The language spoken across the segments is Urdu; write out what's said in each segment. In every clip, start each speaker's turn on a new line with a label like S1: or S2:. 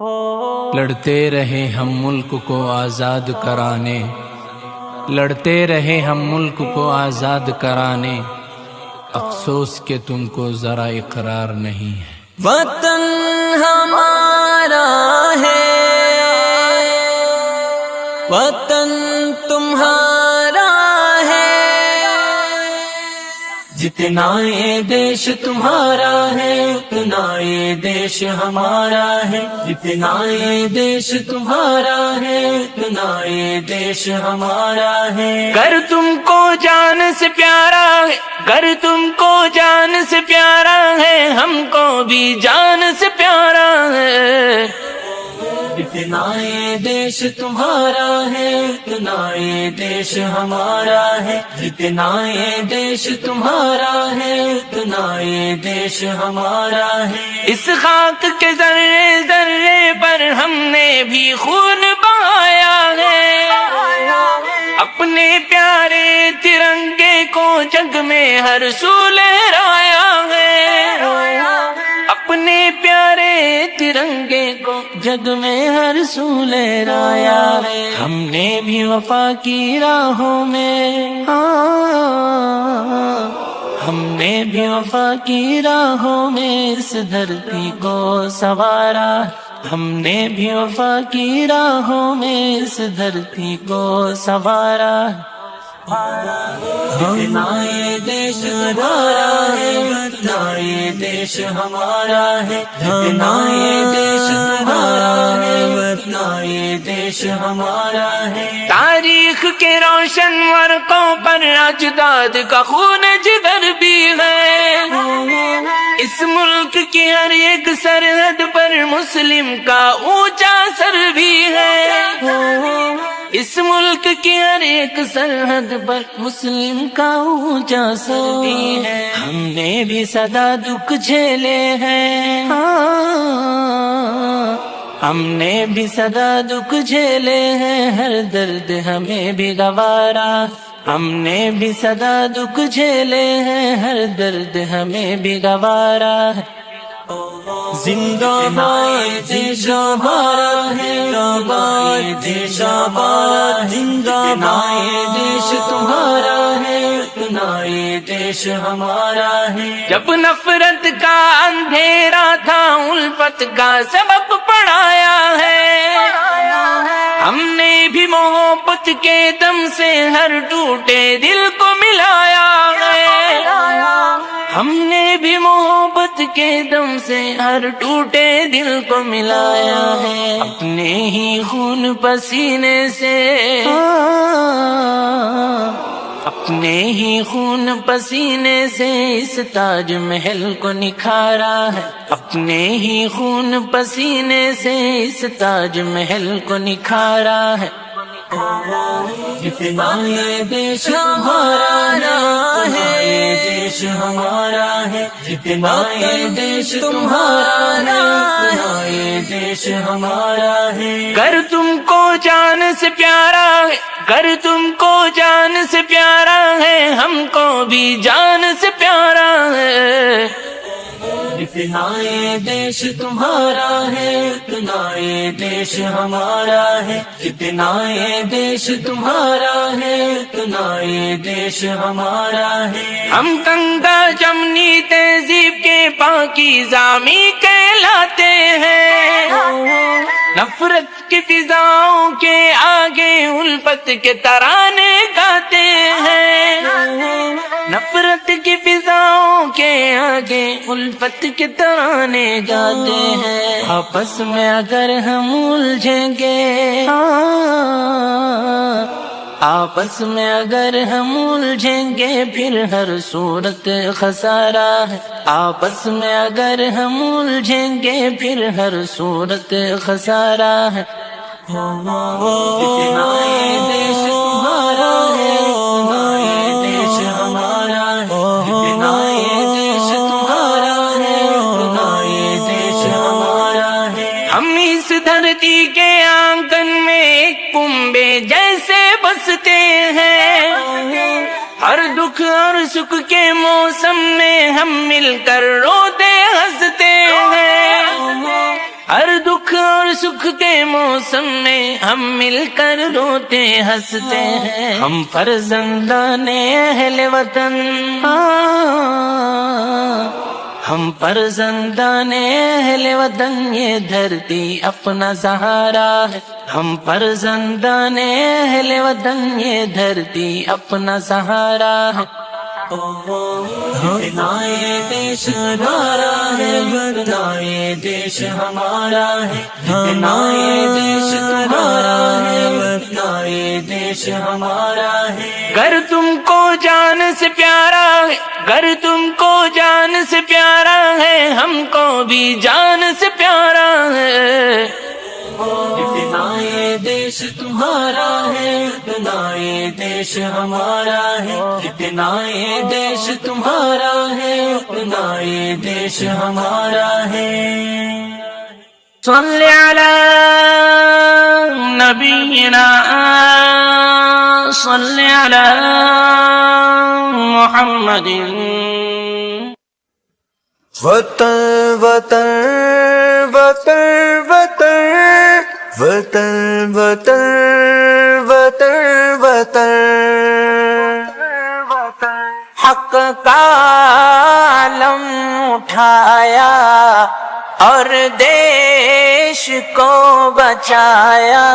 S1: لڑتے رہے ہم ملک کو آزاد کرانے، لڑتے رہے ہم ملک کو آزاد کرانے، افسوس کہ تم کو ذرا اقرار نہیں ہے۔
S2: وطن ہمارا ہے، وطن تمہارا ہے، جتنا یہ دیش تمہارا ہے اتنا یہ دیش ہمارا ہے، جتنا یہ دیش تمہارا ہے اتنا یہ دیش ہمارا ہے۔
S1: گر تم کو جان سے پیارا ہے، گر تم کو جان سے پیارا ہے، ہم کو بھی جان سے پیارا ہے۔
S2: جتنا یہ دیش تمہارا ہے اتنا یہ دیش ہمارا ہے، جتنا یہ دیش تمہارا ہے اتنا یہ دیش ہمارا ہے۔
S1: اس خاک کے ذرے ذرے پر ہم نے بھی خون بہایا ہے، اپنے پیارے ترنگے کو جگ میں ہر سو لہرایا ہے، اپنے پیارے ترنگے کو جگ میں ہر سو لہرایا ہے۔ ہم نے بھی وفا کی راہوں میں، ہم نے بھی وفا کی راہوں میں اس دھرتی کو سنوارا، ہم نے بھی وفا کی راہوں میں اس دھرتی کو سنوارا۔
S2: جتنا یہ دیش ہمارا ہے اتنا یہ دیش ہمارا ہے، جتنا یہ دیش تمہارا ہے اتنا یہ دیش ہمارا ہے۔
S1: تاریخ کے روشن ورقوں پر اجداد کا خون جگر بھی ہے، اس ملک کی ہر ایک سرحد پر مسلم کا اونچا سر بھی ہے، اس ملک کی ہر ایک سرحد پر مسلم کا اونچا سر بھی ہے۔ ہم نے بھی سدا دکھ جھیلے ہیں، ہم نے بھی سدا دکھ جھیلے ہیں، ہر درد ہمیں بھی گوارا، ہم نے بھی سدا دکھ جھیلے ہیں، ہر درد ہمیں بھی گوارا۔
S2: زندہ باد دیش ہمارا ہے، زندہ باد دیش ہمارا، زندہ باد یہ دیش تمہارا ہے اتنا یہ دیش ہمارا ہے۔
S1: جب نفرت کا اندھیرا تھا الفت کا سبق پڑھایا ہے، ہم نے بھی محبت کے دم سے ہر ٹوٹے دل کو ملایا ہے، ہم نے بھی محبت کے دم سے ہر ٹوٹے دل کو ملایا ہے، اپنے ہی خون پسینے سے، اپنے ہی خون پسینے سے اس تاج محل کو نکھارا ہے، اپنے ہی خون پسینے سے اس تاج محل کو نکھارا ہے۔
S2: جتنا یہ دیش ہمارا ہے یہ دیش ہمارا ہے، جتنا یہ دیش تمہارا ہے اتنا یہ دیش ہمارا ہے۔
S1: گر تم کو جان سے پیارا ہے، گر تم کو جان سے پیارا ہے، ہم کو بھی جان سے پیارا ہے۔
S2: جتنا یہ دیش تمہارا ہے اتنا یہ دیش ہمارا ہے، جتنا یہ دیش تمہارا ہے اتنا یہ دیش ہمارا ہے۔
S1: ہم گنگا جمنی تہذیب کے پاکیزہ می کہلاتے ہیں، نفرت کی فضاؤں کے آگے الفت کے ترانے گاتے ہیں، نفرت کی فضاؤں کے آگے الفت کے ترانے گاتے ہیں۔ آپس میں اگر ہم الجھیں گے، آپس میں اگر ہم الجھیں گے پھر ہر صورت خسارہ ہے، آپس میں اگر ہم الجھیں گے پھر ہر صورت خسارہ ہے۔
S2: جتنا یہ دیش تمہارا ہے اتنا یہ دیش ہمارا ہے، جتنا یہ دیش تمہارا ہے اتنا یہ دیش ہمارا ہے۔
S1: ہم اس دھرتی کے آنگن میں ایک کنبے جیسے بستے ہیں، ہر دکھ اور سکھ کے موسم میں ہم مل کر روتے ہنستے ہیں، ہر دکھ اور سکھ کے موسم میں ہم مل کر روتے ہنستے ہیں، ہم فرزندان اہل وطن، ہم فرزندان اہل وطن، یہ دھرتی اپنا سہارا ہے، ہم فرزندان اہل وطن، یہ دھرتی اپنا سہارا ہے۔
S2: اپنا یہ دیش ہمارا ہے، ورنہ یہ دیش ہمارا ہے، اپنا یہ دیش تمہارا ہے، ورنہ یہ دیش ہمارا ہے۔
S1: گر تم کو جان سے پیارا ہے، گر تم کو جان سے پیارا ہے، ہم کو بھی جان سے پیارا ہے۔
S2: اتنا یہ دیش تمہارا ہے، اتنا یہ دیش ہمارا ہے، اتنا یہ دیش تمہارا ہے، اتنا یہ دیش ہمارا ہے۔
S1: صلی علی نبینا، صلی علی محمد۔
S3: وطن وطن وطن وطن وطن وطن وطن وطن،
S1: حق کا علم اٹھایا اور دیش کو بچایا،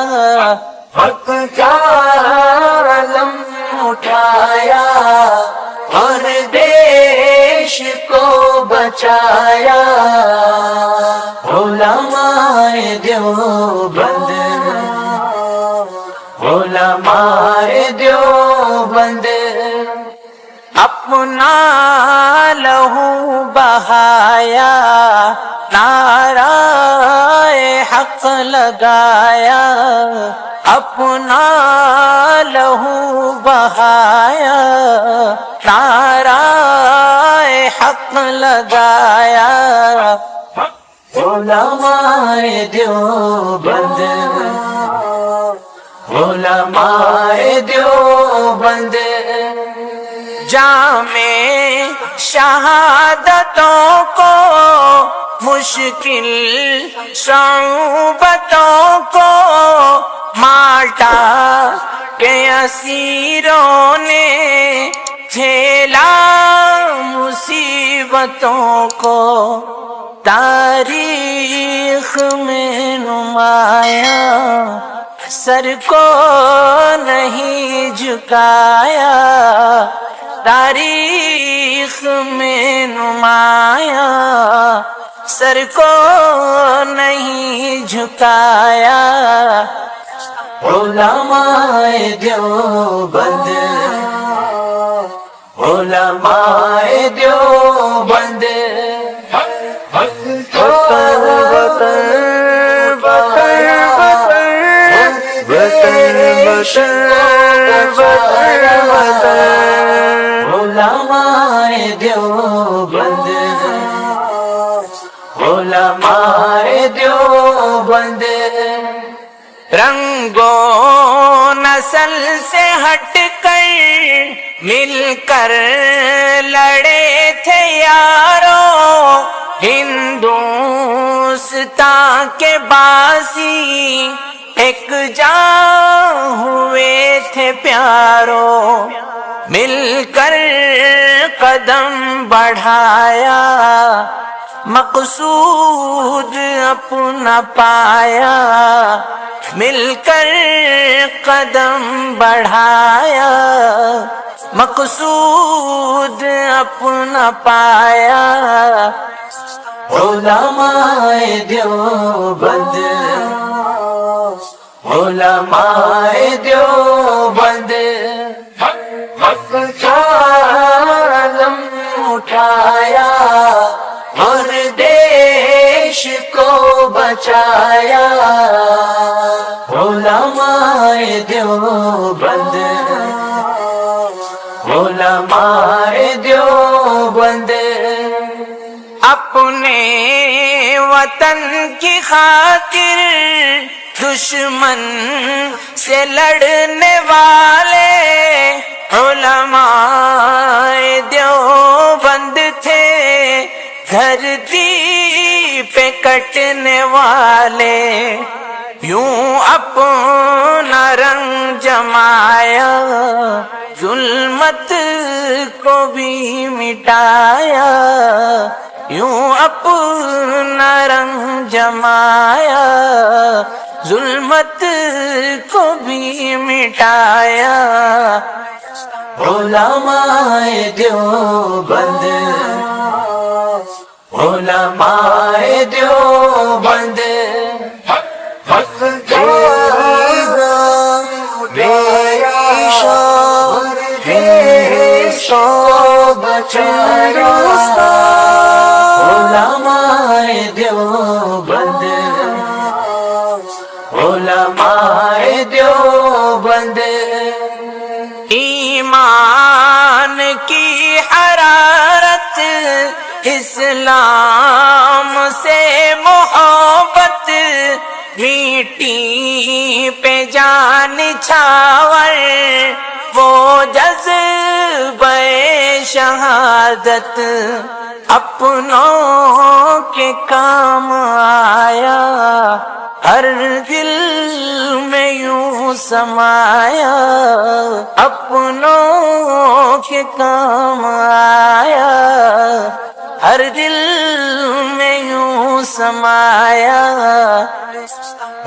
S2: حق کا علم اٹھایا اور دیش کو بچایا، علماء دیوبند، علماء دیوبند،
S1: اپنا لہو بہایا، نعرہ حق لگایا، اپنا لہو بہایا، نعرہ حق لگایا،
S2: علماء دیوبند، علماء دیوبند،
S1: جام شہادتوں کو، مشکل صعوبتوں کو، مالٹا کے اسیروں نے جھیلا مصیبتوں کو، تاریخ میں نمایاں سر کو نہیں جھکایا، تاریخ میں نمایاں سر کو نہیں جھکایا،
S2: علماء دیوبند، علماء دیوبند، علماء دیوبند، علماء دیوبند،
S1: رنگ و نسل سے ہٹ کر مل کر لڑے تھے یاروں، ہندوستان کے باسی ایک جاں ہوئے تھے پیاروں، مل کر قدم بڑھایا، مقصود اپنا پایا، مل کر قدم بڑھایا، مقصود اپنا پایا،
S2: علماء دیوبند، علماء دیوبند، حق کا علم اٹھایا اور دیش کو بچایا، علماء دیوبند، علماء دیوبند،
S1: اپنے وطن کی خاطر دشمن سے لڑنے والے علماء دیوبند تھے، دھرتی پہ کٹنے والے یوں اپنا رنگ جمایا، ظلمت کو بھی مٹایا، یوں اپنا رنگ جمایا، ظلمت کو بھی مٹایا۔
S2: علماء دیوبند، علماء دیوبند، علماء دیوبند، علماء دیوبند،
S1: ایمان کی حرارت، اسلام سے محبت، میٹی پہ جان چھاور، وہ جذبہ شہادت اپنوں کے کام آیا، ہر دل میں یوں سمایا، اپنوں کے کام آیا، ہر دل میں یوں سمایا۔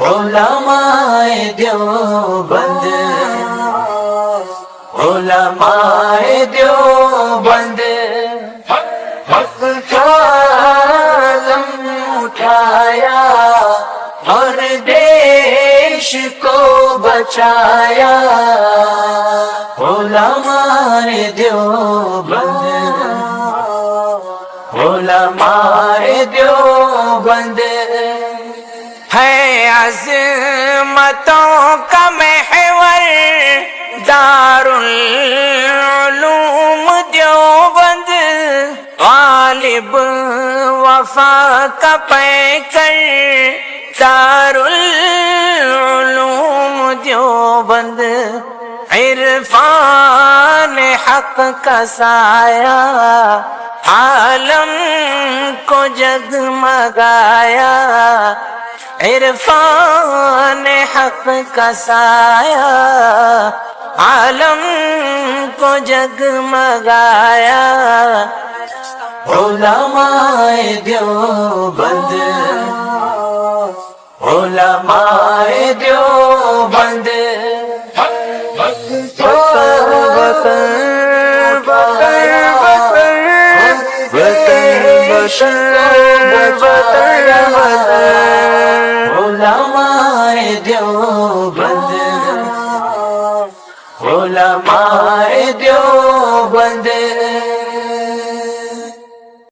S2: علماء دیوبند، علماء دیوبند، حق کا علم اٹھایا اور دیش کو بچایا۔ علماء دیوبند، علماء دیوبند،
S1: ہے عظمتوں کا محور دارالعلوم دیوبند، غالب وفا کا پیکر دارالعلوم دیوبند، عرفان حق کا سایہ عالم کو جگمگایا، عرفان حق کا سایہ عالم کو جگمگایا۔
S2: علماء دیوبند، علماء دیوبند، علماء دیوبند، علماء دیوبند،